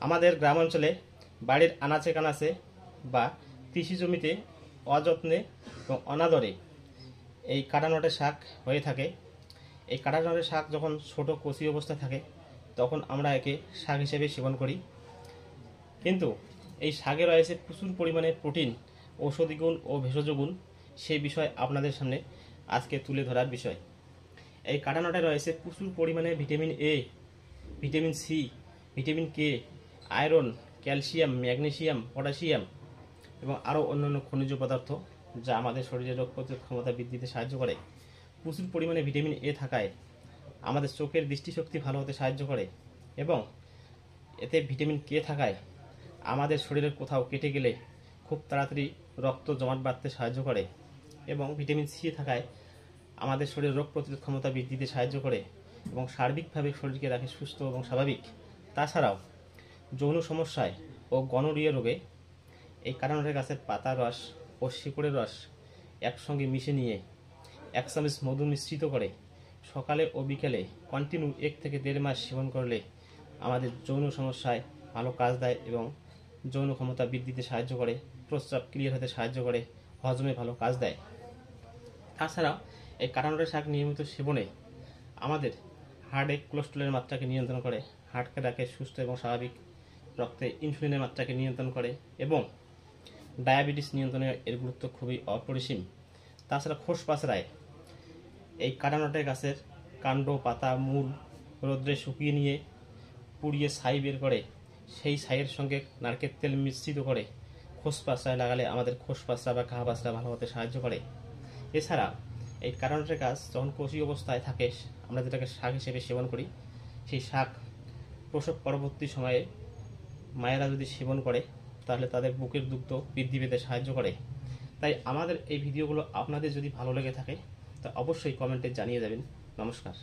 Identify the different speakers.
Speaker 1: আমাদের গ্রাম অঞ্চলে বাড়ির আনাচে কানাচে বা কৃষি জমিতে অযত্নে এবং অনাদরে এই কাঁটানটের শাক হয়ে থাকে। এই কাঁটানটের শাক যখন ছোট কচি অবস্থায় থাকে তখন আমরা একে শাক হিসেবে সেবন করি, কিন্তু এই শাকে রয়েছে প্রচুর পরিমাণে প্রোটিন, ঔষধি গুণ ও ভেষজ গুণ। সেই বিষয় আপনাদের সামনে আজকে তুলে ধরার বিষয়। এই কাঁটানটে রয়েছে প্রচুর পরিমাণে vitamin A, vitamin C, vitamin K, iron, calcium, magnesium, potassium এবং আরও অন্যান্য খনিজ পদার্থ, যা আমাদের শরীরের রোগ প্রতিরোধ ক্ষমতা বৃদ্ধিতে সাহায্য করে। প্রচুর পরিমাণে ভিটামিন এ থাকায় আমাদের চোখের দৃষ্টিশক্তি ভালো হতে সাহায্য করে এবং এতে ভিটামিন কে থাকায় আমাদের শরীরের কোথাও কেটে গেলে খুব তাড়াতাড়ি রক্ত জমাট বাঁধতে সাহায্য করে এবং ভিটামিন সি থাকায় আমাদের শরীরের রোগ প্রতিরোধ ক্ষমতা বৃদ্ধিতে সাহায্য করে এবং সার্বিকভাবে শরীরকে রাখে সুস্থ এবং স্বাভাবিক। তাছাড়াও যৌন সমস্যায় ও গনোরিয়া রোগে এই কাঁটানটের গাছের পাতা রস ও শিকড়ের রস একসঙ্গে মিশে নিয়ে 1 চামচ মধু মিশ্রিত করে সকালে ও বিকেলে কন্টিনিউ 1 থেকে 1.5 মাস সেবন করলে আমাদের যৌন সমস্যায় ভালো কাজ দেয় এবং যৌন ক্ষমতা বৃদ্ধিতে সাহায্য করে, প্রস্রাব ক্লিয়ার হতে সাহায্য করে, হজমে ভালো কাজ দেয়। তাছাড়াও এই কাঁটানটের শাক নিয়মিত সেবনে আমাদের হার্টে কোলেস্টেরলের মাত্রাকে নিয়ন্ত্রণ করে, হার্টকে রাখে সুস্থ এবং স্বাভাবিক, রক্তে ইনসুলিনের মাত্রাকে নিয়ন্ত্রণ করে এবং ডায়াবেটিস নিয়ন্ত্রণে এর গুরুত্ব খুবই অপরিসীম। তাছাড়া খোস পাচড়ায় এই কাঁটানটের গাছের কাণ্ড, পাতা, মূল রোদ্রে শুকিয়ে নিয়ে পুড়িয়ে ছাই বের করে সেই ছাইয়ের সঙ্গে নারকেল তেল মিশ্রিত করে খোস পাচড়ায় লাগালে আমাদের খোস পাচড়া বা ঘা পাচড়া ভালো হতে সাহায্য করে। এছাড়া এই কাঁটানটের গাছ যখন কচি অবস্থায় থাকে আমরা যেটাকে শাক হিসেবে সেবন করি, সেই শাক প্রসব পরবর্তী সময়ে মায়েরা যদি সেবন করে তাহলে তাদের বুকের দুগ্ধ বৃদ্ধি পেতে সাহায্য করে। তাই আমাদের এই ভিডিওগুলো আপনাদের যদি ভালো লেগে থাকে তা অবশ্যই কমেন্টে জানিয়ে যাবেন। নমস্কার।